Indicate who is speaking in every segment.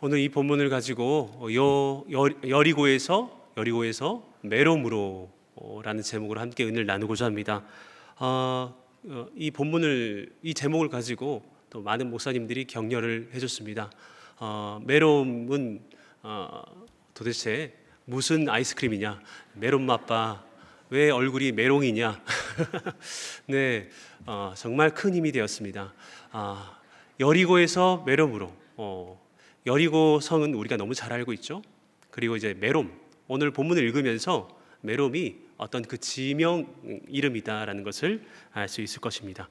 Speaker 1: 오늘 이 본문을 가지고 여리고에서 메롬으로라는 제목으로 함께 은혜를 나누고자 합니다. 이 제목을 가지고 또 많은 목사님들이 격려를 해줬습니다. 메롬은 도대체 무슨 아이스크림이냐? 메론 맛봐. 왜 얼굴이 메롱이냐? 네, 정말 큰 힘이 되었습니다. 여리고에서 메롬으로. 여리고 성은 우리가 너무 잘 알고 있죠. 그리고 이제 메롬, 오늘 본문을 읽으면서 메롬이 어떤 그 지명 이름이다라는 것을 알 수 있을 것입니다.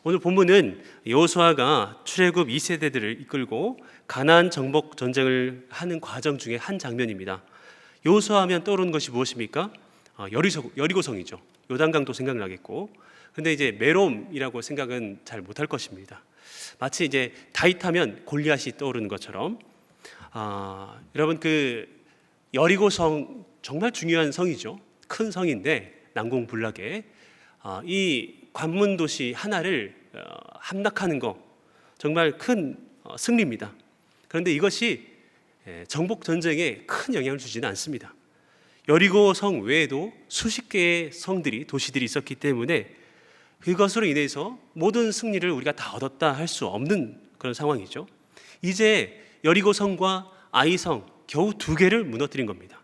Speaker 1: 오늘 본문은 여호수아가 출애굽 2세대들을 이끌고 가나안 정복 전쟁을 하는 과정 중에 한 장면입니다. 여호수아하면 떠오르는 것이 무엇입니까? 여리고성이죠. 요단강도 생각나겠고, 근데 이제 메롬이라고 생각은 잘 못할 것입니다. 마치 이제 다윗하면 골리앗이 떠오르는 것처럼, 여러분 그 여리고성 정말 중요한 성이죠. 큰 성인데 난공불락에 이 관문 도시 하나를 함락하는 거 정말 큰 승리입니다. 그런데 이것이 정복 전쟁에 큰 영향을 주지는 않습니다. 여리고 성 외에도 수십 개의 성들이 도시들이 있었기 때문에 그것으로 인해서 모든 승리를 우리가 다 얻었다 할 수 없는 그런 상황이죠. 이제 여리고 성과 아이성 겨우 두 개를 무너뜨린 겁니다.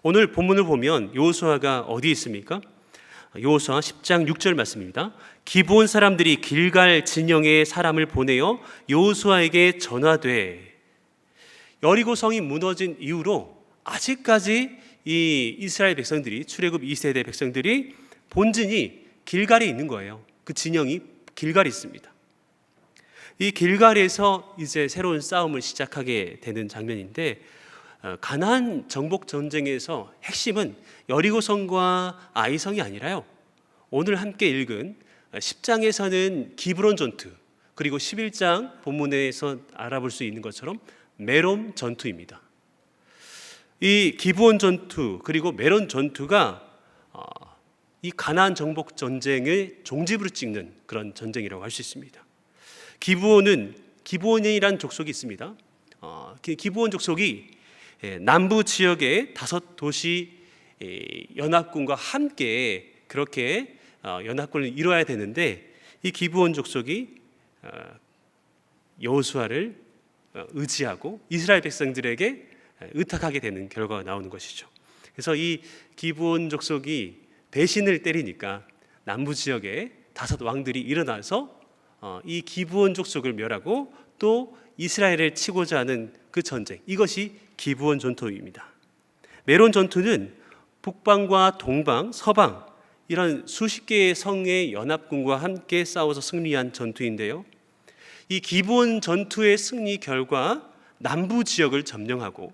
Speaker 1: 오늘 본문을 보면 여호수아가 어디 있습니까? 여호수아 10장 6절 말씀입니다. 기브온 사람들이 길갈 진영에 사람을 보내어 여호수아에게 전하되, 여리고 성이 무너진 이후로 아직까지 이 이스라엘 백성들이, 출애굽 2세대 백성들이 본진이 길갈에 있는 거예요. 그 진영이 길갈에 있습니다. 이 길갈에서 이제 새로운 싸움을 시작하게 되는 장면인데, 가나안 정복 전쟁에서 핵심은 여리고성과 아이성이 아니라요, 오늘 함께 읽은 10장에서는 기브론 전투, 그리고 11장 본문에서 알아볼 수 있는 것처럼 메롬 전투입니다. 이 기브온 전투 그리고 메론 전투가 이 가나안 정복 전쟁의 종집으로 찍는 그런 전쟁이라고 할 수 있습니다. 기브온이란 족속이 있습니다. 기브온 족속이 남부 지역의 5도시 연합군과 함께 그렇게 연합군을 이뤄야 되는데, 이 기브온 족속이 여호수아를 의지하고 이스라엘 백성들에게 의탁하게 되는 결과가 나오는 것이죠. 그래서 이 기브온 족속이 배신을 때리니까 남부 지역에 5 왕들이 일어나서 이 기브온 족속을 멸하고 또 이스라엘을 치고자 하는 그 전쟁, 이것이 기브온 전투입니다. 메론 전투는 북방과 동방, 서방 이런 수십 개의 성의 연합군과 함께 싸워서 승리한 전투인데요, 이 기브온 전투의 승리 결과 남부 지역을 점령하고,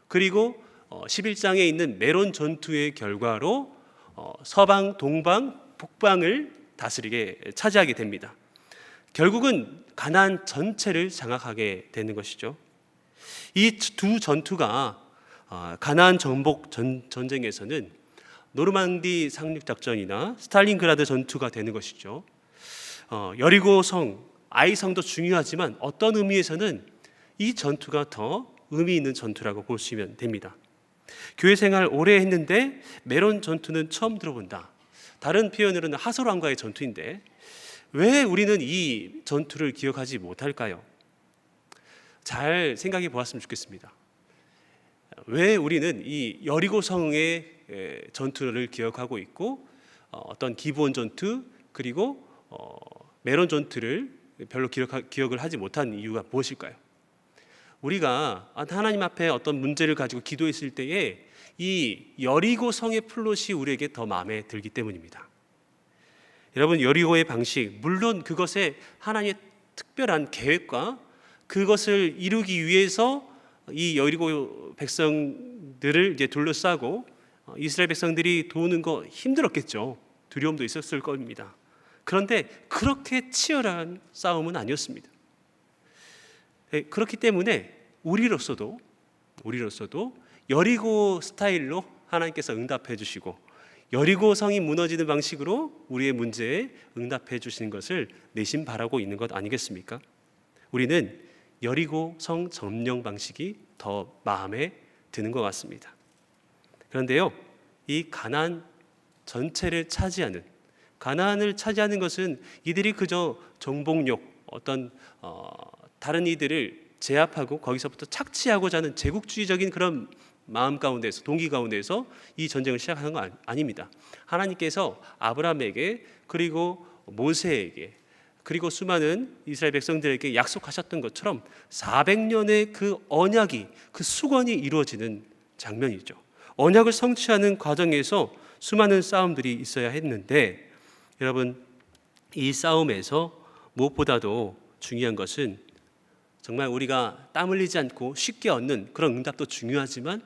Speaker 1: 그리고 11장에 있는 메론 전투의 결과로 서방, 동방, 북방을 다스리게 차지하게 됩니다. 결국은 가나안 전체를 장악하게 되는 것이죠. 이 두 전투가 가나안 정복 전쟁에서는 노르망디 상륙 작전이나 스탈린그라드 전투가 되는 것이죠. 여리고 성, 아이성도 중요하지만 어떤 의미에서는 이 전투가 더 의미 있는 전투라고 보시면 됩니다. 교회 생활 오래 했는데 메론 전투는 처음 들어본다. 다른 표현으로는 하솔왕과의 전투인데 왜 우리는 이 전투를 기억하지 못할까요? 잘 생각해 보았으면 좋겠습니다. 왜 우리는 이 여리고 성의 전투를 기억하고 있고 어떤 기브온 전투 그리고 메론 전투를 별로 기억을 하지 못한 이유가 무엇일까요? 우리가 하나님 앞에 어떤 문제를 가지고 기도했을 때에 이 여리고 성의 플롯이 우리에게 더 마음에 들기 때문입니다. 여러분, 여리고의 방식, 물론 그것에 하나님의 특별한 계획과 그것을 이루기 위해서 이 여리고 백성들을 이제 둘러싸고 이스라엘 백성들이 도우는 거 힘들었겠죠. 두려움도 있었을 겁니다. 그런데 그렇게 치열한 싸움은 아니었습니다. 그렇기 때문에 우리로서도 여리고 스타일로 하나님께서 응답해 주시고 여리고 성이 무너지는 방식으로 우리의 문제에 응답해 주시는 것을 내심 바라고 있는 것 아니겠습니까? 우리는 여리고 성 점령 방식이 더 마음에 드는 것 같습니다. 그런데요, 이 가나안 전체를 차지하는, 가나안을 차지하는 것은 이들이 그저 정복욕, 어떤 다른 이들을 제압하고 거기서부터 착취하고자 하는 제국주의적인 그런 마음 가운데서, 동기 가운데서 이 전쟁을 시작하는 건 아닙니다. 하나님께서 아브라함에게, 그리고 모세에게, 그리고 수많은 이스라엘 백성들에게 약속하셨던 것처럼 400년의 그 언약이, 그 수건이 이루어지는 장면이죠. 언약을 성취하는 과정에서 수많은 싸움들이 있어야 했는데, 여러분, 이 싸움에서 무엇보다도 중요한 것은 정말 우리가 땀 흘리지 않고 쉽게 얻는 그런 응답도 중요하지만,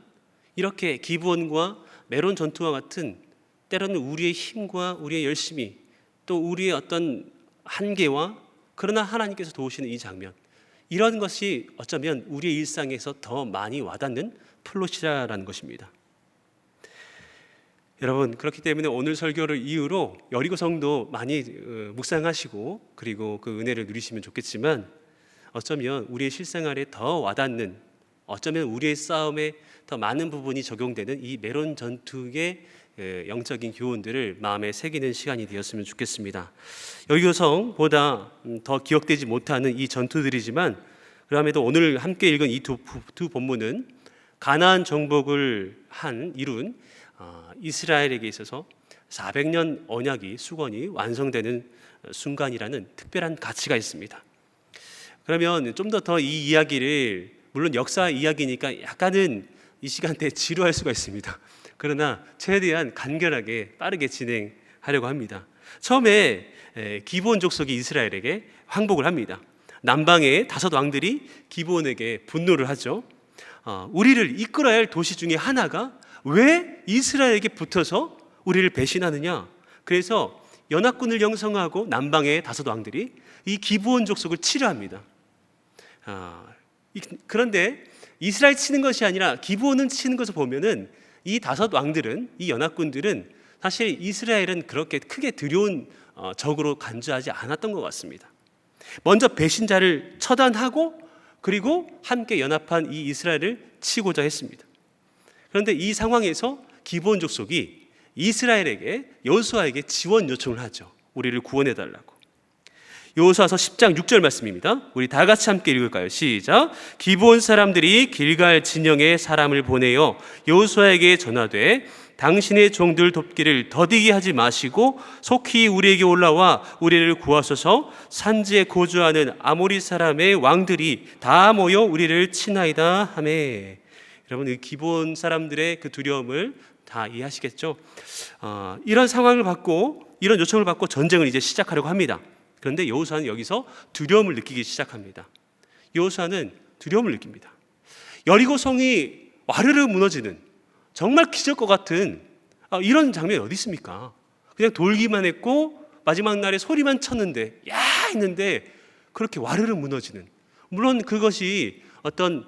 Speaker 1: 이렇게 기브온과 메론 전투와 같은 때로는 우리의 힘과 우리의 열심이, 또 우리의 어떤 한계와, 그러나 하나님께서 도우시는 이 장면, 이런 것이 어쩌면 우리의 일상에서 더 많이 와닿는 플롯이라는 것입니다. 여러분, 그렇기 때문에 오늘 설교를 이유로 여리고성도 많이 묵상하시고, 그리고 그 은혜를 누리시면 좋겠지만, 어쩌면 우리의 실생활에 더 와닿는, 어쩌면 우리의 싸움에 더 많은 부분이 적용되는 이 메론 전투의 영적인 교훈들을 마음에 새기는 시간이 되었으면 좋겠습니다. 여리고성보다 더 기억되지 못하는 이 전투들이지만, 그럼에도 오늘 함께 읽은 이 두 본문은 가나안 정복을 이룬 이스라엘에게 있어서 400년 언약이, 수건이 완성되는 순간이라는 특별한 가치가 있습니다. 그러면 좀 더 이 이야기를, 물론 역사 이야기니까 약간은 이 시간대에 지루할 수가 있습니다. 그러나 최대한 간결하게 빠르게 진행하려고 합니다. 처음에 기브온 족속이 이스라엘에게 항복을 합니다. 남방의 5 왕들이 기브온에게 분노를 하죠. 우리를 이끌어야 할 도시 중에 하나가 왜 이스라엘에게 붙어서 우리를 배신하느냐. 그래서 연합군을 형성하고 남방의 5 왕들이 이 기브온 족속을 치려 합니다. 그런데 이스라엘 치는 것이 아니라 기브온은 치는 것을 보면은 이 5 왕들은, 이 연합군들은 사실 이스라엘은 그렇게 크게 두려운 적으로 간주하지 않았던 것 같습니다. 먼저 배신자를 처단하고, 그리고 함께 연합한 이 이스라엘을 치고자 했습니다. 그런데 이 상황에서 기브온 족속이 이스라엘에게, 여호수아에게 지원 요청을 하죠. 우리를 구원해 달라고. 여호수아서 10장 6절 말씀입니다. 우리 다 같이 함께 읽을까요? 시작. 기브온 사람들이 길갈 진영에 사람을 보내어 여호수아에게 전하되 당신의 종들 돕기를 더디게 하지 마시고 속히 우리에게 올라와 우리를 구하소서. 산지에 거주하는 아모리 사람의 왕들이 다 모여 우리를 치나이다 하매. 여러분, 이 기브온 사람들의 그 두려움을 다 이해하시겠죠? 이런 상황을 받고, 이런 요청을 받고 전쟁을 이제 시작하려고 합니다. 그런데 여호수아는 여기서 두려움을 느끼기 시작합니다. 여호수아는 두려움을 느낍니다. 여리고성이 와르르 무너지는, 정말 기적과 같은 이런 장면이 어디 있습니까? 그냥 돌기만 했고 마지막 날에 소리만 쳤는데, 야 했는데 그렇게 와르르 무너지는, 물론 그것이 어떤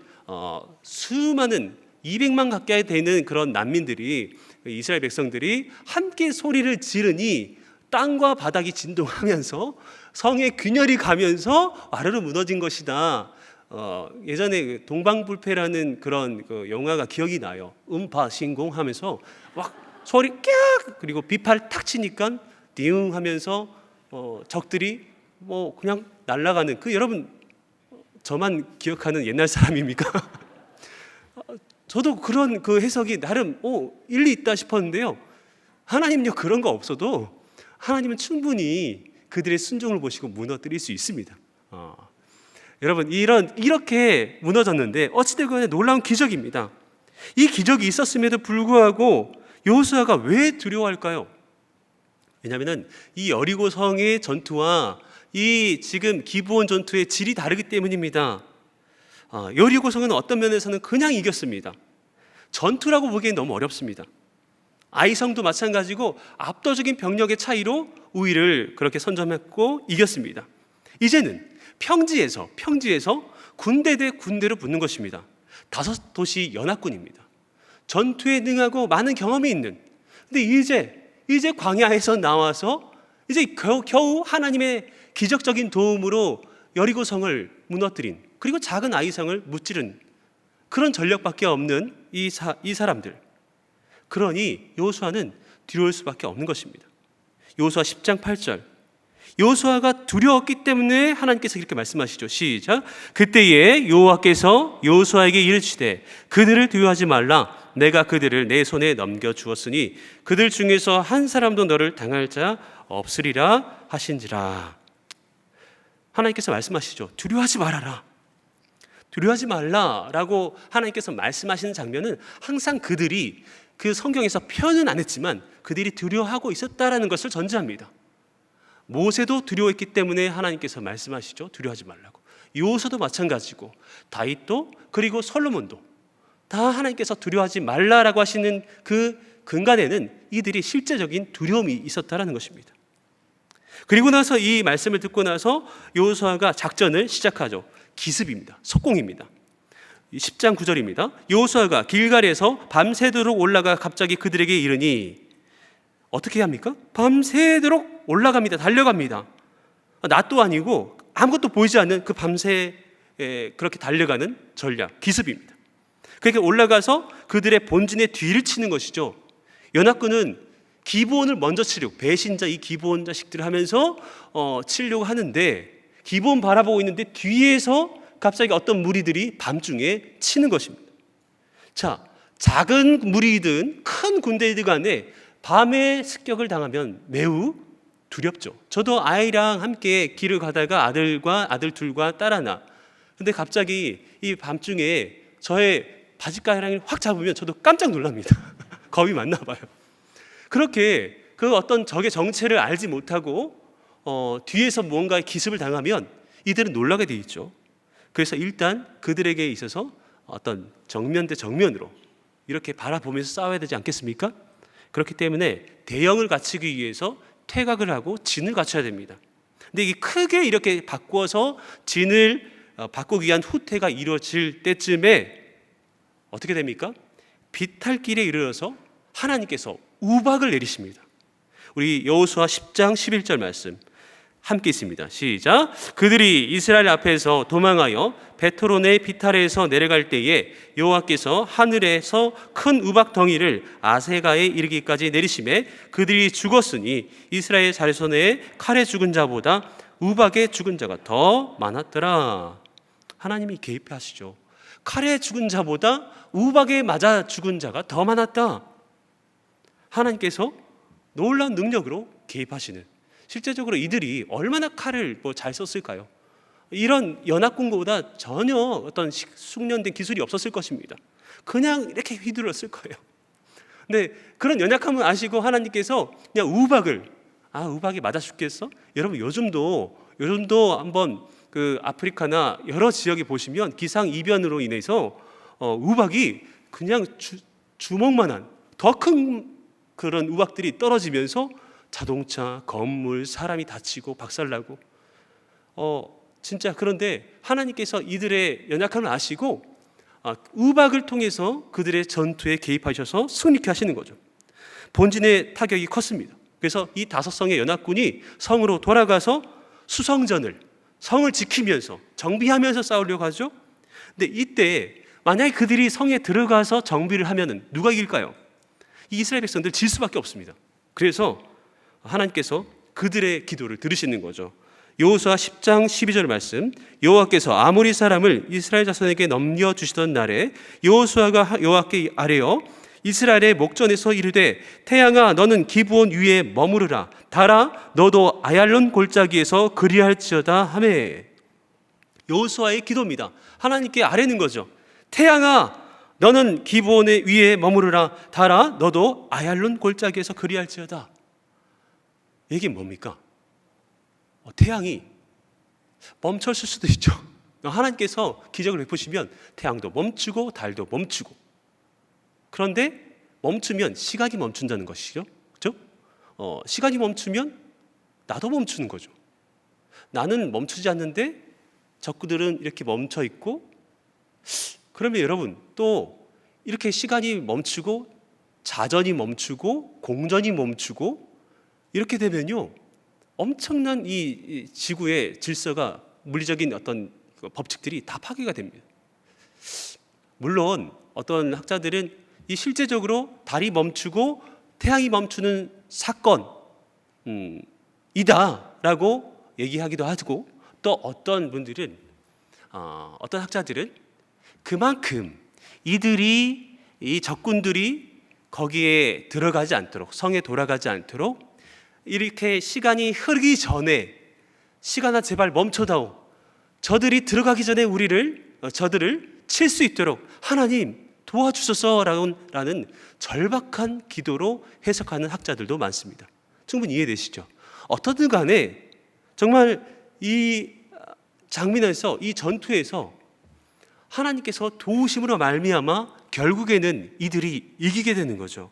Speaker 1: 수많은 200만 가까이 되는 그런 난민들이, 이스라엘 백성들이 함께 소리를 지르니 땅과 바닥이 진동하면서 성에 균열이 가면서 와르르 무너진 것이다. 예전에 동방불패라는 그런 그 영화가 기억이 나요. 음파 신공하면서 막 소리 깍, 그리고 비팔 탁 치니까 띵 하면서 적들이 뭐 그냥 날아가는, 그 여러분 저만 기억하는 옛날 사람입니까? 저도 그런 그 해석이 나름 일리 있다 싶었는데요. 하나님은요, 그런 거 없어도 하나님은 충분히 그들의 순종을 보시고 무너뜨릴 수 있습니다. 여러분, 이렇게 무너졌는데 어찌되건 놀라운 기적입니다. 이 기적이 있었음에도 불구하고 여호수아가 왜 두려워할까요? 왜냐하면 이 여리고성의 전투와 이 지금 기브온 전투의 질이 다르기 때문입니다. 여리고성은 어떤 면에서는 그냥 이겼습니다. 전투라고 보기엔 너무 어렵습니다. 아이성도 마찬가지고 압도적인 병력의 차이로 우위를 그렇게 선점했고 이겼습니다. 이제는 평지에서 군대 대 군대로 붙는 것입니다. 5도시 연합군입니다. 전투에 능하고 많은 경험이 있는, 근데 이제 광야에서 나와서 이제 겨우 하나님의 기적적인 도움으로 여리고성을 무너뜨린 그리고 작은 아이성을 무찌른 그런 전력밖에 없는 이 사람들. 그러니 여호수아는 두려울 수밖에 없는 것입니다. 여호수아 10장 8절. 여호수아가 두려웠기 때문에 하나님께서 이렇게 말씀하시죠. 시작. 그때에 여호와께서 여호수아에게 이르시되 그들을 두려워하지 말라. 내가 그들을 내 손에 넘겨 주었으니 그들 중에서 한 사람도 너를 당할 자 없으리라 하신지라. 하나님께서 말씀하시죠. 두려워하지 말아라. 두려워하지 말라라고 하나님께서 말씀하시는 장면은 항상 그들이 그 성경에서 표현은 안 했지만 그들이 두려워하고 있었다라는 것을 전제합니다. 모세도 두려워했기 때문에 하나님께서 말씀하시죠. 두려워하지 말라고. 여호수아도 마찬가지고 다윗도 그리고 솔로몬도 다 하나님께서 두려워하지 말라라고 하시는 그 근간에는 이들이 실제적인 두려움이 있었다라는 것입니다. 그리고 나서 이 말씀을 듣고 나서 여호수아가 작전을 시작하죠. 기습입니다. 속공입니다. 10장 9절입니다. 여호수아가 길갈에서 밤새도록 올라가 갑자기 그들에게 이르니 어떻게 합니까? 밤새도록 올라갑니다. 달려갑니다. 낮도 아니고 아무것도 보이지 않는 그 밤새 그렇게 달려가는 전략, 기습입니다. 그렇게 올라가서 그들의 본진의 뒤를 치는 것이죠. 연합군은 기브온을 먼저 치려고, 배신자 이 기브온 자식들을 하면서 치려고 하는데 기브온 바라보고 있는데 뒤에서 갑자기 어떤 무리들이 밤중에 치는 것입니다. 자, 작은 무리든 큰 군대이든 간에 밤에 습격을 당하면 매우 두렵죠. 저도 아이랑 함께 길을 가다가 아들 둘과 딸 하나, 근데 갑자기 이 밤중에 저의 바지가랑이를 확 잡으면 저도 깜짝 놀랍니다. 겁이 많나 봐요. 그렇게 그 어떤 적의 정체를 알지 못하고 뒤에서 무언가의 기습을 당하면 이들은 놀라게 돼 있죠. 그래서 일단 그들에게 있어서 어떤 정면 대 정면으로 이렇게 바라보면서 싸워야 되지 않겠습니까? 그렇기 때문에 대형을 갖추기 위해서 퇴각을 하고 진을 갖춰야 됩니다. 근데 이게 크게 이렇게 바꿔서 진을 바꾸기 위한 후퇴가 이루어질 때쯤에 어떻게 됩니까? 비탈길에 이르러서 하나님께서 우박을 내리십니다. 우리 여호수아 10장 11절 말씀 함께 있습니다. 시작. 그들이 이스라엘 앞에서 도망하여 베토론의 비탈에서 내려갈 때에 여호와께서 하늘에서 큰 우박 덩이를 아세가에 이르기까지 내리심에 그들이 죽었으니 이스라엘 자손의 칼에 죽은 자보다 우박에 죽은 자가 더 많았더라. 하나님이 개입하시죠. 칼에 죽은 자보다 우박에 맞아 죽은 자가 더 많았다. 하나님께서 놀라운 능력으로 개입하시는, 실제적으로 이들이 얼마나 칼을 잘 썼을까요? 이런 연합군보다 전혀 어떤 숙련된 기술이 없었을 것입니다. 그냥 이렇게 휘둘렀을 거예요. 근데 그런 연약함을 아시고 하나님께서 그냥 우박이 맞아 죽겠어? 여러분 요즘도 한번 그 아프리카나 여러 지역에 보시면 기상 이변으로 인해서 우박이 그냥 주먹만한 더 큰 그런 우박들이 떨어지면서 자동차, 건물, 사람이 다치고 박살나고 진짜. 그런데 하나님께서 이들의 연약함을 아시고 우박을 통해서 그들의 전투에 개입하셔서 승리케 하시는 거죠. 본진의 타격이 컸습니다. 그래서 이 5성의 연합군이 성으로 돌아가서 수성전을, 성을 지키면서 정비하면서 싸우려고 하죠. 근데 이때 만약에 그들이 성에 들어가서 정비를 하면은 누가 이길까요? 이 이스라엘 백성들 질 수밖에 없습니다. 그래서 하나님께서 그들의 기도를 들으시는 거죠. 여호수아 10장 12절 말씀. 여호와께서 아모리 사람을 이스라엘 자손에게 넘겨주시던 날에 여호수아가 여호와께 아뢰어 이스라엘의 목전에서 이르되 태양아 너는 기브온 위에 머무르라. 달아 너도 아얄론 골짜기에서 그리할지어다 하매. 여호수아의 기도입니다. 하나님께 아뢰는 거죠. 태양아 너는 기브온 위에 머무르라. 달아 너도 아얄론 골짜기에서 그리할지어다. 이게 뭡니까? 태양이 멈췄을 수도 있죠. 하나님께서 기적을 베푸시면 태양도 멈추고 달도 멈추고. 그런데 멈추면 시간이 멈춘다는 것이죠. 그렇죠? 시간이 멈추면 나도 멈추는 거죠. 나는 멈추지 않는데 적그들은 이렇게 멈춰 있고, 그러면 여러분 또 이렇게 시간이 멈추고 자전이 멈추고 공전이 멈추고 이렇게 되면요 엄청난 이 지구의 질서가, 물리적인 어떤 법칙들이 다 파괴가 됩니다. 물론 어떤 학자들은 이 실제적으로 달이 멈추고 태양이 멈추는 사건 이다라고 얘기하기도 하고, 또 어떤 분들은 어떤 학자들은 그만큼 이 적군들이 거기에 들어가지 않도록, 성에 돌아가지 않도록 이렇게 시간이 흐르기 전에 시간아 제발 멈춰다오, 저들이 들어가기 전에 저들을 칠 수 있도록 하나님 도와주소서라는 절박한 기도로 해석하는 학자들도 많습니다. 충분히 이해되시죠? 어떻든 간에 정말 이 장면에서, 이 전투에서 하나님께서 도우심으로 말미암아 결국에는 이들이 이기게 되는 거죠.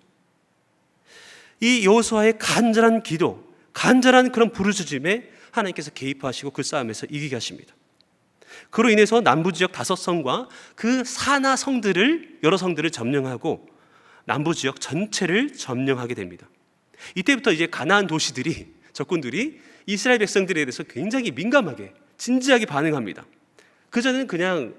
Speaker 1: 이 여호수아의 간절한 기도, 간절한 그런 부르짖음에 하나님께서 개입하시고 그 싸움에서 이기게 하십니다. 그로 인해서 남부 지역 5성과 그 산하 성들을, 여러 성들을 점령하고 남부 지역 전체를 점령하게 됩니다. 이때부터 이제 가나안 도시들이, 적군들이 이스라엘 백성들에 대해서 굉장히 민감하게, 진지하게 반응합니다. 그전에는 그냥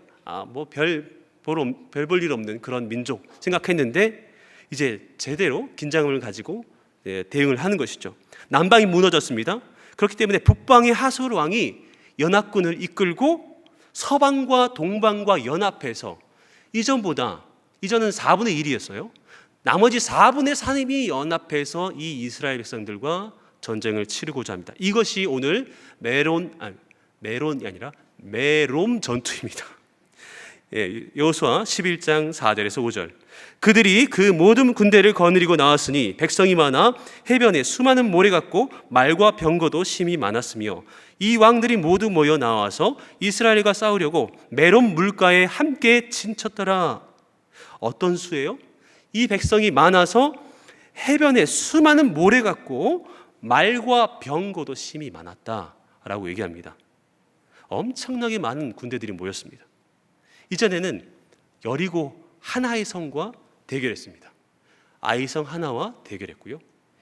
Speaker 1: 별 볼 일 없는 그런 민족 생각했는데 이제 제대로 긴장을 가지고 대응을 하는 것이죠. 남방이 무너졌습니다. 그렇기 때문에 북방의 하솔 왕이 연합군을 이끌고 서방과 동방과 연합해서, 이전은 4분의 1이었어요. 나머지 4분의 3이 연합해서 이 이스라엘 백성들과 전쟁을 치르고자 합니다. 이것이 오늘 메롬 전투입니다. 여호수아 11장 4절에서 5절. 그들이 그 모든 군대를 거느리고 나왔으니 백성이 많아 해변에 수많은 모래 같고 말과 병거도 심히 많았으며 이 왕들이 모두 모여 나와서 이스라엘과 싸우려고 메롬 물가에 함께 진쳤더라. 어떤 수예요? 이 백성이 많아서 해변에 수많은 모래 같고 말과 병거도 심히 많았다라고 얘기합니다. 엄청나게 많은 군대들이 모였습니다. 이전에는 여리고 하나의 성과 대결했습니다. 아이성 하나와 대결했고요.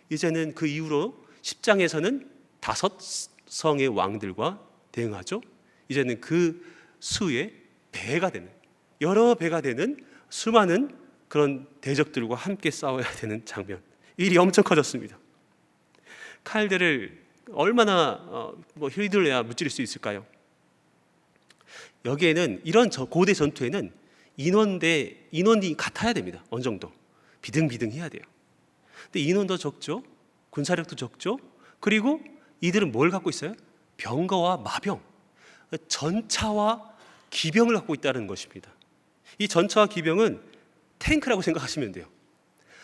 Speaker 1: 이제는 그 이후로 10장에서는 5성의 왕들과 대응하죠. 이제는 그 수의 배가 되는, 여러 배가 되는 수많은 그런 대적들과 함께 싸워야 되는 장면, 일이 엄청 커졌습니다. 칼들을 얼마나 휘둘러야 무찌를 수 있을까요? 여기에는, 이런 고대 전투에는 인원이 같아야 됩니다. 어느 정도 비등비등해야 돼요. 근데 인원도 적죠, 군사력도 적죠. 그리고 이들은 뭘 갖고 있어요? 병거와 마병, 전차와 기병을 갖고 있다는 것입니다. 이 전차와 기병은 탱크라고 생각하시면 돼요.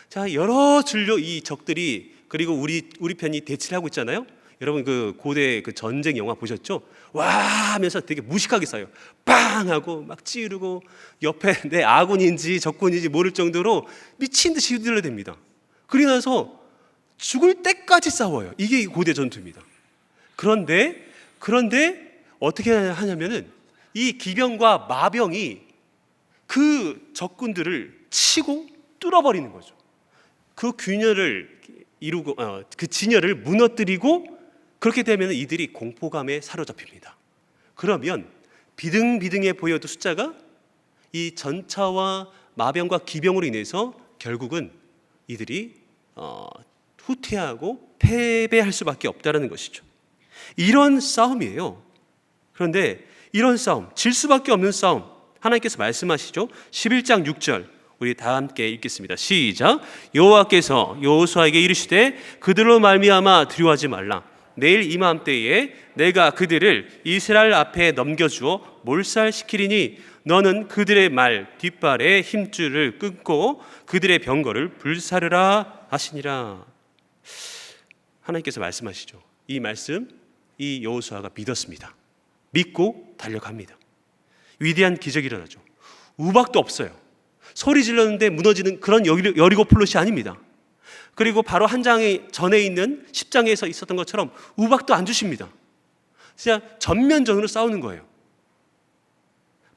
Speaker 1: 자, 여러 줄로 이 적들이, 그리고 우리 편이 대치를 하고 있잖아요. 여러분 그 고대 그 전쟁 영화 보셨죠? 와 하면서 되게 무식하게 싸요. 빵 하고 막 찌르고 옆에 내 아군인지 적군인지 모를 정도로 미친 듯이 휘둘러댑니다. 그러고 나서 죽을 때까지 싸워요. 이게 고대 전투입니다. 그런데 어떻게 하냐면은 이 기병과 마병이 그 적군들을 치고 뚫어버리는 거죠. 그 균열을 이루고 그 진열을 무너뜨리고, 그렇게 되면 이들이 공포감에 사로잡힙니다. 그러면 비등비등해 보여도 숫자가 이 전차와 마병과 기병으로 인해서 결국은 이들이 후퇴하고 패배할 수밖에 없다는 것이죠. 이런 싸움이에요. 그런데 이런 싸움, 질 수밖에 없는 싸움, 하나님께서 말씀하시죠. 11장 6절 우리 다 함께 읽겠습니다. 시작. 여호와께서 여호수아에게 이르시되 그들로 말미암아 두려워하지 말라. 내일 이맘때에 내가 그들을 이스라엘 앞에 넘겨주어 몰살시키리니 너는 그들의 말 뒷발에 힘줄을 끊고 그들의 병거를 불사르라 하시니라. 하나님께서 말씀하시죠. 이 말씀 이 여호수아가 믿었습니다. 믿고 달려갑니다. 위대한 기적이 일어나죠. 우박도 없어요. 소리 질렀는데 무너지는 그런 여리고 플롯이 아닙니다. 그리고 바로 한 장에 전에 있는 10장에서 있었던 것처럼 우박도 안 주십니다. 그냥 전면전으로 싸우는 거예요.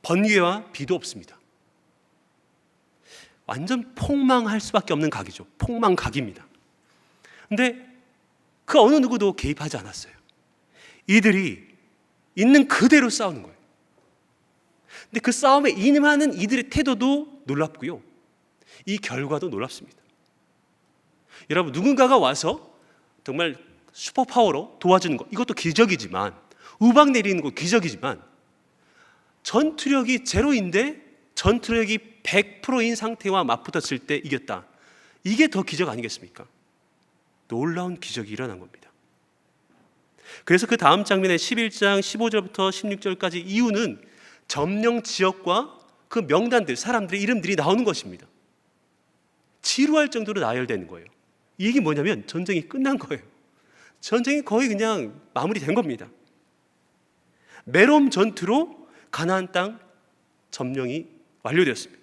Speaker 1: 번개와 비도 없습니다. 완전 폭망할 수밖에 없는 각이죠. 폭망각입니다. 근데 그 어느 누구도 개입하지 않았어요. 이들이 있는 그대로 싸우는 거예요. 근데 그 싸움에 임하는 이들의 태도도 놀랍고요. 이 결과도 놀랍습니다. 여러분, 누군가가 와서 정말 슈퍼파워로 도와주는 것, 이것도 기적이지만, 우박 내리는 것 기적이지만, 전투력이 제로인데 전투력이 100%인 상태와 맞붙었을 때 이겼다. 이게 더 기적 아니겠습니까? 놀라운 기적이 일어난 겁니다. 그래서 그 다음 장면에 11장 15절부터 16절까지 이유는 점령 지역과 그 명단들, 사람들의 이름들이 나오는 것입니다. 지루할 정도로 나열되는 거예요. 이 얘기 뭐냐면 전쟁이 끝난 거예요. 전쟁이 거의 그냥 마무리된 겁니다. 메롬 전투로 가나안 땅 점령이 완료되었습니다.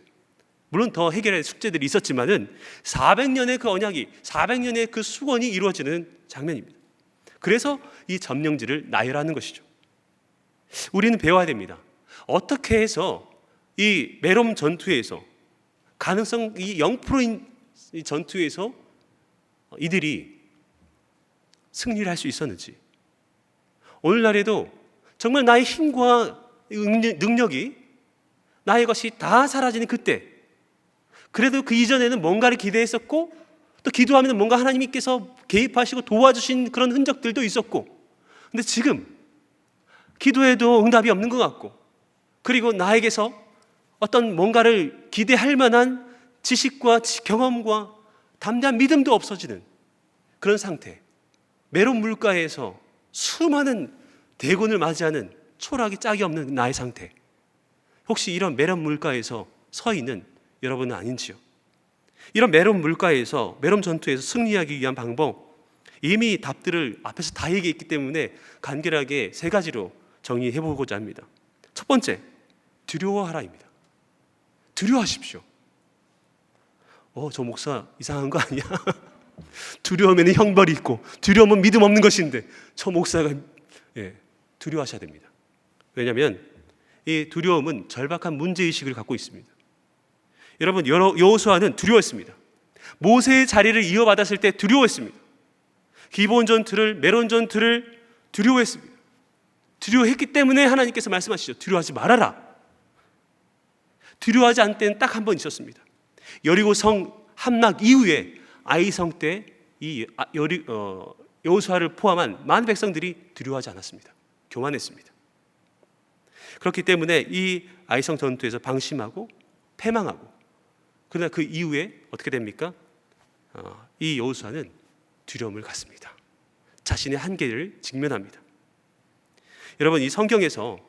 Speaker 1: 물론 더 해결할 숙제들이 있었지만은 400년의 그 언약이, 400년의 그 수건이 이루어지는 장면입니다. 그래서 이 점령지를 나열하는 것이죠. 우리는 배워야 됩니다. 어떻게 해서 이 메롬 전투에서 가능성 이 0%인 이 전투에서 이들이 승리를 할 수 있었는지, 오늘날에도 정말 나의 힘과 능력이 나의 것이 다 사라지는 그때, 그래도 그 이전에는 뭔가를 기대했었고 또 기도하면 뭔가 하나님께서 개입하시고 도와주신 그런 흔적들도 있었고, 근데 지금 기도해도 응답이 없는 것 같고, 그리고 나에게서 어떤 뭔가를 기대할 만한 지식과 경험과 담대한 믿음도 없어지는 그런 상태, 메론 물가에서 수많은 대군을 맞이하는 초라하기 짝이 없는 나의 상태, 혹시 이런 메론 물가에서 서 있는 여러분은 아닌지요? 이런 메론 물가에서, 메론 전투에서 승리하기 위한 방법, 이미 답들을 앞에서 다 얘기했기 때문에 간결하게 세 가지로 정리해 보고자 합니다. 첫 번째, 두려워하라입니다. 두려워하십시오. 저 목사 이상한 거 아니야? 두려우면 형벌이 있고 두려움은 믿음 없는 것인데, 저 목사가 두려워하셔야 됩니다. 왜냐하면 이 두려움은 절박한 문제의식을 갖고 있습니다. 여러분, 여호수아는 두려워했습니다. 모세의 자리를 이어받았을 때 두려워했습니다. 기브온 전투를, 메론 전투를 두려워했습니다. 두려워했기 때문에 하나님께서 말씀하시죠. 두려워하지 말아라. 두려워하지 않을 때는 딱 한 번 있었습니다. 여리고 성 함락 이후에 아이성 때 이 여호수아를 포함한 많은 백성들이 두려워하지 않았습니다. 교만했습니다. 그렇기 때문에 이 아이성 전투에서 방심하고 패망하고, 그러나 그 이후에 어떻게 됩니까? 이 여호수아는 두려움을 갖습니다. 자신의 한계를 직면합니다. 여러분, 이 성경에서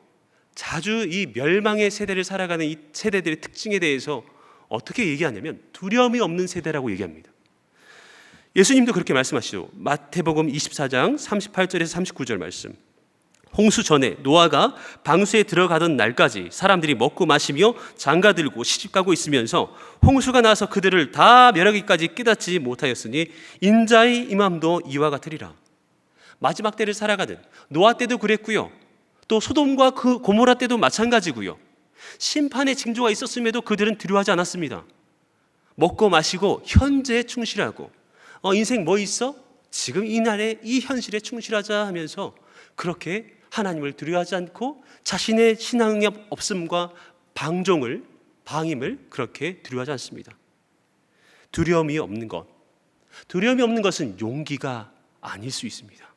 Speaker 1: 자주 이 멸망의 세대를 살아가는 이 세대들의 특징에 대해서 어떻게 얘기하냐면 두려움이 없는 세대라고 얘기합니다. 예수님도 그렇게 말씀하시죠. 마태복음 24장 38절에서 39절 말씀. 홍수 전에 노아가 방수에 들어가던 날까지 사람들이 먹고 마시며 장가들고 시집가고 있으면서 홍수가 나서 그들을 다 멸하기까지 깨닫지 못하였으니 인자의 임함도 이와 같으리라. 마지막 때를 살아가는 노아 때도 그랬고요, 또 소돔과 그 고모라 때도 마찬가지고요, 심판의 징조가 있었음에도 그들은 두려워하지 않았습니다. 먹고 마시고 현재에 충실하고, 인생 뭐 있어? 지금 이 날에 이 현실에 충실하자 하면서 그렇게 하나님을 두려워하지 않고 자신의 신앙의 없음과 방임을 그렇게 두려워하지 않습니다. 두려움이 없는 것은 용기가 아닐 수 있습니다.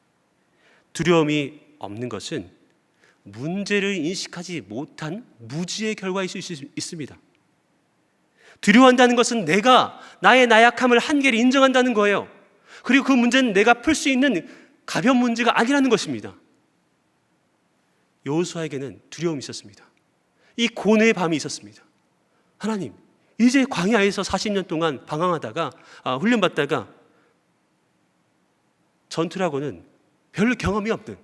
Speaker 1: 두려움이 없는 것은 문제를 인식하지 못한 무지의 결과일 수 있습니다. 두려워한다는 것은 내가 나의 나약함을, 한계를 인정한다는 거예요. 그리고 그 문제는 내가 풀 수 있는 가벼운 문제가 아니라는 것입니다. 여호수아에게는 두려움이 있었습니다. 이 고뇌의 밤이 있었습니다. 하나님, 이제 광야에서 40년 동안 방황하다가 훈련받다가 전투라고는 별로 경험이 없는,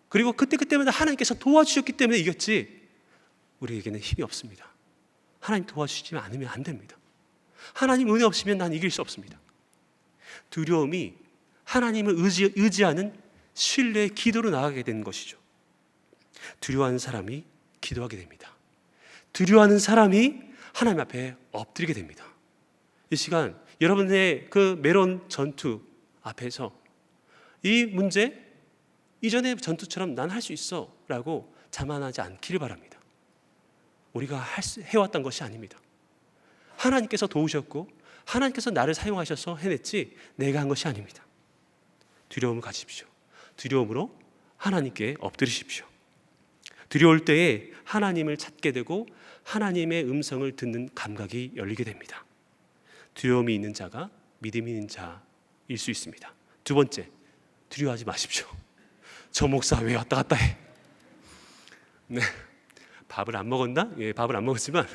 Speaker 1: 그리고 그때마다 하나님께서 도와주셨기 때문에 이겼지, 우리에게는 힘이 없습니다. 하나님 도와주시지 않으면 안 됩니다. 하나님 은혜 없으면 난 이길 수 없습니다. 두려움이 하나님을 의지하는 신뢰의 기도로 나아가게 되는 것이죠. 두려워하는 사람이 기도하게 됩니다. 두려워하는 사람이 하나님 앞에 엎드리게 됩니다. 이 시간 여러분의 그 메론 전투 앞에서 이 문제, 이전의 전투처럼 난 할 수 있어 라고 자만하지 않기를 바랍니다. 우리가 해왔던 것이 아닙니다. 하나님께서 도우셨고 하나님께서 나를 사용하셔서 해냈지 내가 한 것이 아닙니다. 두려움을 가지십시오. 두려움으로 하나님께 엎드리십시오. 두려울 때에 하나님을 찾게 되고 하나님의 음성을 듣는 감각이 열리게 됩니다. 두려움이 있는 자가 믿음이 있는 자일 수 있습니다. 두 번째, 두려워하지 마십시오. 저 목사 왜 왔다 갔다 해? 네, 밥을 안 먹었나? 예, 밥을 안 먹었지만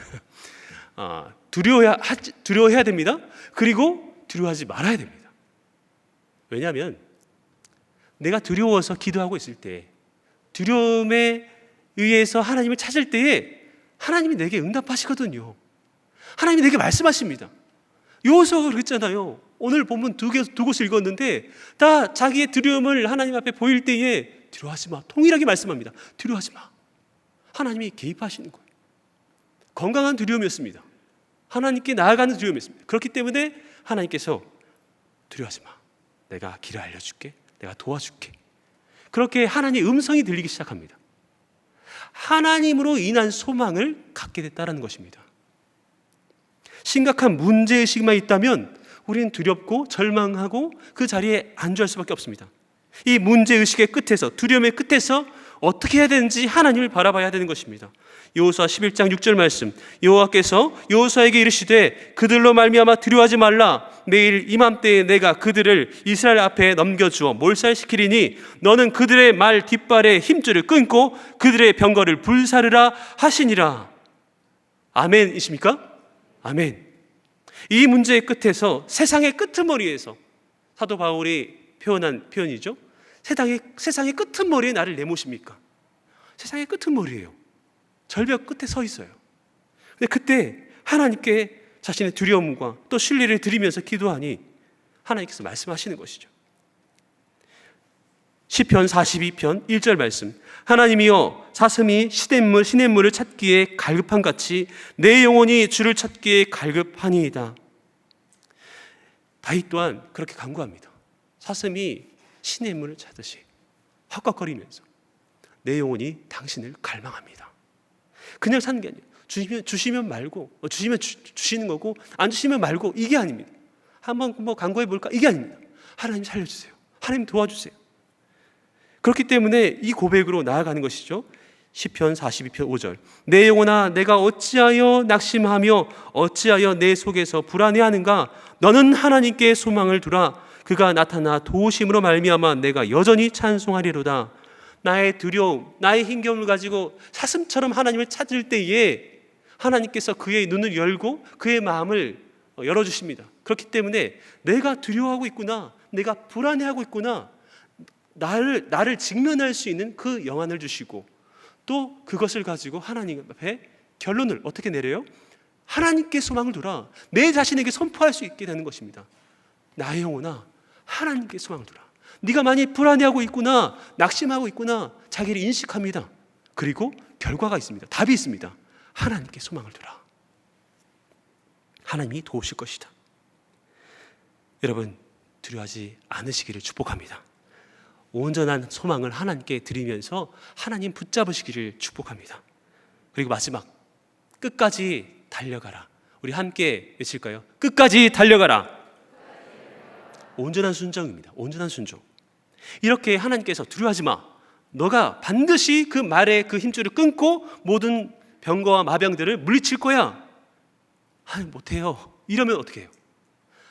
Speaker 1: 두려워해야 됩니다. 그리고 두려워하지 말아야 됩니다. 왜냐하면 내가 두려워서 기도하고 있을 때, 두려움에 의해서 하나님을 찾을 때에 하나님이 내게 응답하시거든요. 하나님이 내게 말씀하십니다. 요소가 그랬잖아요. 오늘 본문 두 곳을 읽었는데 다 자기의 두려움을 하나님 앞에 보일 때에 두려워하지 마, 통일하게 말씀합니다. 두려워하지 마. 하나님이 개입하시는 거예요. 건강한 두려움이었습니다. 하나님께 나아가는 두려움이었습니다. 그렇기 때문에 하나님께서 두려워하지 마, 내가 길을 알려줄게, 내가 도와줄게. 그렇게 하나님의 음성이 들리기 시작합니다. 하나님으로 인한 소망을 갖게 됐다는 것입니다. 심각한 문제의식만 있다면 우리는 두렵고 절망하고 그 자리에 안주할 수밖에 없습니다. 이 문제의식의 끝에서, 두려움의 끝에서 어떻게 해야 되는지 하나님을 바라봐야 되는 것입니다. 여호수아 11장 6절 말씀, 여호와께서 여호수아에게 이르시되 그들로 말미암아 두려워하지 말라. 내일 이맘때에 내가 그들을 이스라엘 앞에 넘겨주어 몰살시키리니 너는 그들의 말 뒷발에 힘줄을 끊고 그들의 병거를 불사르라 하시니라. 아멘이십니까? 아멘. 이 문제의 끝에서, 세상의 끄트머리에서, 사도 바울이 표현한 표현이죠. 세상의 끄트머리에 나를 내모십니까? 세상의 끄트머리예요. 절벽 끝에 서 있어요. 근데 그때 하나님께 자신의 두려움과 또 신뢰를 드리면서 기도하니 하나님께서 말씀하시는 것이죠. 시편 42편 1절 말씀, 하나님이여 사슴이 시냇물을 찾기에 갈급한 같이 내 영혼이 주를 찾기에 갈급하니이다. 다윗 또한 그렇게 간구합니다. 사슴이 시냇물을 찾듯이 헉헉거리면서 내 영혼이 당신을 갈망합니다. 그냥 사는 게 아니에요. 주시면 말고, 주시면 주시는 거고, 안 주시면 말고, 이게 아닙니다. 한번 간구해 볼까? 이게 아닙니다. 하나님 살려주세요. 하나님 도와주세요. 그렇기 때문에 이 고백으로 나아가는 것이죠. 시편 42편 5절, 내 영혼아 내가 어찌하여 낙심하며 어찌하여 내 속에서 불안해하는가? 너는 하나님께 소망을 두라. 그가 나타나 도우심으로 말미암아 내가 여전히 찬송하리로다. 나의 두려움, 나의 힘겨움을 가지고 사슴처럼 하나님을 찾을 때에 하나님께서 그의 눈을 열고 그의 마음을 열어주십니다. 그렇기 때문에 내가 두려워하고 있구나, 내가 불안해하고 있구나, 나를 직면할 수 있는 그 영안을 주시고 또 그것을 가지고 하나님 앞에 결론을 어떻게 내려요? 하나님께 소망을 두라. 내 자신에게 선포할 수 있게 되는 것입니다. 나의 영혼아 하나님께 소망을 두라. 네가 많이 불안해하고 있구나, 낙심하고 있구나, 자기를 인식합니다. 그리고 결과가 있습니다. 답이 있습니다. 하나님께 소망을 두라. 하나님이 도우실 것이다. 여러분 두려워하지 않으시기를 축복합니다. 온전한 소망을 하나님께 드리면서 하나님 붙잡으시기를 축복합니다. 그리고 마지막, 끝까지 달려가라. 우리 함께 외칠까요? 끝까지 달려가라. 온전한 순종입니다. 온전한 순종. 이렇게 하나님께서 두려워하지 마, 너가 반드시 그 말의 그 힘줄을 끊고 모든 병거와 마병들을 물리칠 거야. 못해요. 이러면 어떻게 해요?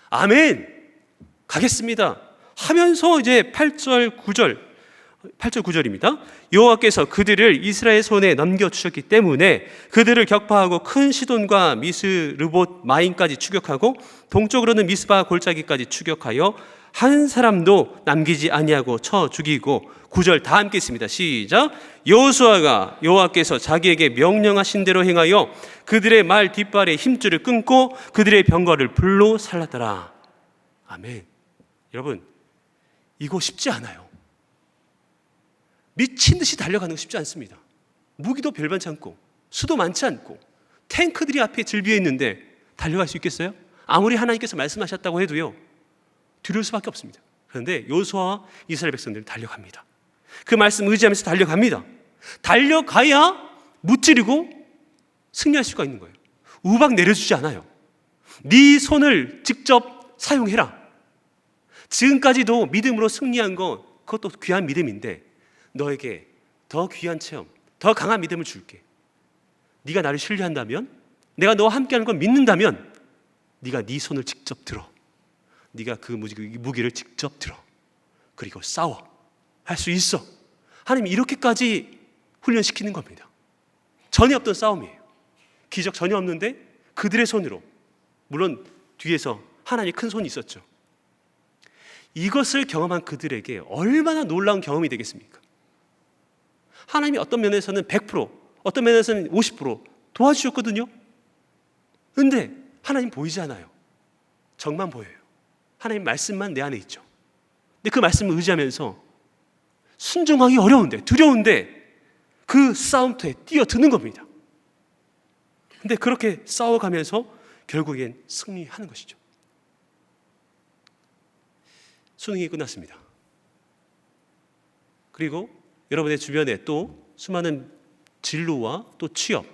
Speaker 1: 아멘, 가겠습니다 하면서 이제 8절 9절입니다. 여호와께서 그들을 이스라엘 손에 넘겨주셨기 때문에 그들을 격파하고 큰 시돈과 미스르봇 마임까지 추격하고 동쪽으로는 미스바 골짜기까지 추격하여 한 사람도 남기지 아니하고 쳐 죽이고. 9절 다 함께 있습니다. 시작. 여호수아가 여호와께서 자기에게 명령하신 대로 행하여 그들의 말 뒷발에 힘줄을 끊고 그들의 병거를 불로 살랐더라. 아멘. 여러분 이거 쉽지 않아요. 미친 듯이 달려가는 거 쉽지 않습니다. 무기도 별반치 않고 수도 많지 않고 탱크들이 앞에 질비해 있는데 달려갈 수 있겠어요? 아무리 하나님께서 말씀하셨다고 해도요, 두려울 수밖에 없습니다. 그런데 여호수아와 이스라엘 백성들은 달려갑니다. 그 말씀 의지하면서 달려갑니다. 달려가야 무찌르고 승리할 수가 있는 거예요. 우박 내려주지 않아요. 네 손을 직접 사용해라. 지금까지도 믿음으로 승리한 건 그것도 귀한 믿음인데 너에게 더 귀한 체험, 더 강한 믿음을 줄게. 네가 나를 신뢰한다면, 내가 너와 함께하는 걸 믿는다면 네가 네 손을 직접 들어. 네가 그 무기를 직접 들어. 그리고 싸워. 할 수 있어. 하나님이 이렇게까지 훈련시키는 겁니다. 전혀 없던 싸움이에요. 기적 전혀 없는데 그들의 손으로, 물론 뒤에서 하나님의 큰 손이 있었죠. 이것을 경험한 그들에게 얼마나 놀라운 경험이 되겠습니까? 하나님이 어떤 면에서는 100%, 어떤 면에서는 50% 도와주셨거든요. 그런데 하나님 보이지 않아요. 정만 보여요. 하나님 말씀만 내 안에 있죠. 근데 그 말씀을 의지하면서 순종하기 어려운데, 두려운데 그 싸움터에 뛰어드는 겁니다. 근데 그렇게 싸워가면서 결국엔 승리하는 것이죠. 수능이 끝났습니다. 그리고 여러분의 주변에 또 수많은 진로와 또 취업,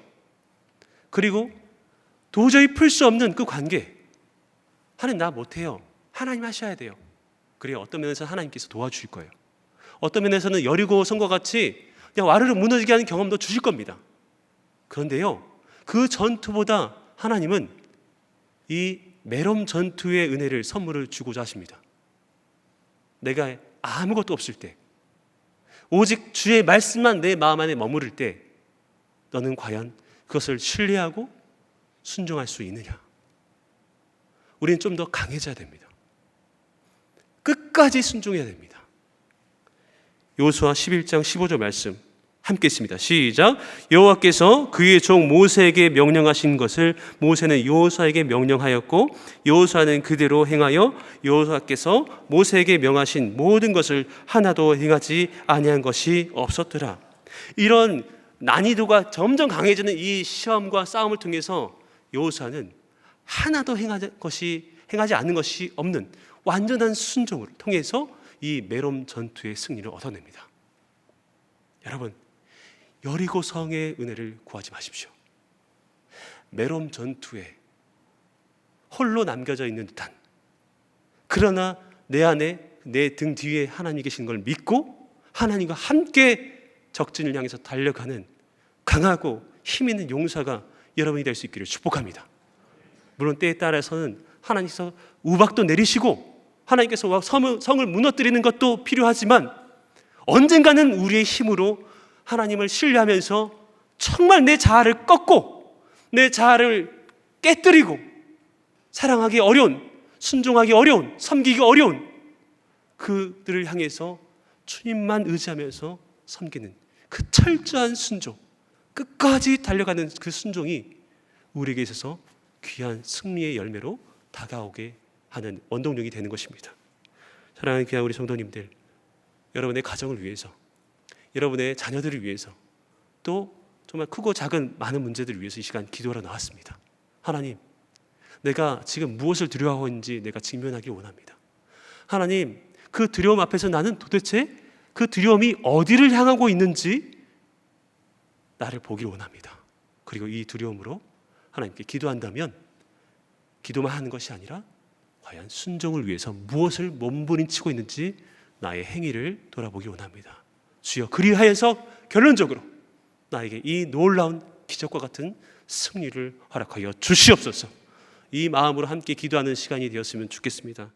Speaker 1: 그리고 도저히 풀 수 없는 그 관계. 하나님 나 못해요. 하나님 하셔야 돼요. 그래요. 어떤 면에서 하나님께서 도와주실 거예요. 어떤 면에서는 여리고 성과 같이 그냥 와르르 무너지게 하는 경험도 주실 겁니다. 그런데요, 그 전투보다 하나님은 이 메롬 전투의 은혜를 선물을 주고자 하십니다. 내가 아무것도 없을 때, 오직 주의 말씀만 내 마음 안에 머무를 때 너는 과연 그것을 신뢰하고 순종할 수 있느냐? 우리는 좀 더 강해져야 됩니다. 끝까지 순종해야 됩니다. 여호수아 11장 15절 말씀 함께 읽습니다. 시작. 여호와께서 그의 종 모세에게 명령하신 것을 모세는 여호수아에게 명령하였고 여호수아는 그대로 행하여 여호수아께서 모세에게 명하신 모든 것을 하나도 행하지 아니한 것이 없었더라. 이런 난이도가 점점 강해지는 이 시험과 싸움을 통해서 여호수아는 하나도 행하지 않는 것이 없는 완전한 순종을 통해서 이 메롬 전투의 승리를 얻어냅니다. 여러분, 여리고 성의 은혜를 구하지 마십시오. 메롬 전투에 홀로 남겨져 있는 듯한, 그러나 내 안에 내 등 뒤에 하나님이 계신 걸 믿고 하나님과 함께 적진을 향해서 달려가는 강하고 힘 있는 용사가 여러분이 될 수 있기를 축복합니다. 물론 때에 따라서는 하나님께서 우박도 내리시고 하나님께서 성을 무너뜨리는 것도 필요하지만 언젠가는 우리의 힘으로 하나님을 신뢰하면서 정말 내 자아를 꺾고 내 자아를 깨뜨리고 사랑하기 어려운, 순종하기 어려운, 섬기기 어려운 그들을 향해서 주님만 의지하면서 섬기는 그 철저한 순종, 끝까지 달려가는 그 순종이 우리에게 있어서 귀한 승리의 열매로 다가오게 하는 원동력이 되는 것입니다. 사랑하는 귀한 우리 성도님들, 여러분의 가정을 위해서, 여러분의 자녀들을 위해서, 또 정말 크고 작은 많은 문제들을 위해서 이 시간 기도하러 나왔습니다. 하나님, 내가 지금 무엇을 두려워하고 있는지 내가 직면하길 원합니다. 하나님, 그 두려움 앞에서 나는 도대체 그 두려움이 어디를 향하고 있는지 나를 보길 원합니다. 그리고 이 두려움으로 하나님께 기도한다면 기도만 하는 것이 아니라 과연 순종을 위해서 무엇을 몸부림치고 있는지 나의 행위를 돌아보길 원합니다. 주여, 그리하여서 결론적으로 나에게 이 놀라운 기적과 같은 승리를 허락하여 주시옵소서. 이 마음으로 함께 기도하는 시간이 되었으면 좋겠습니다.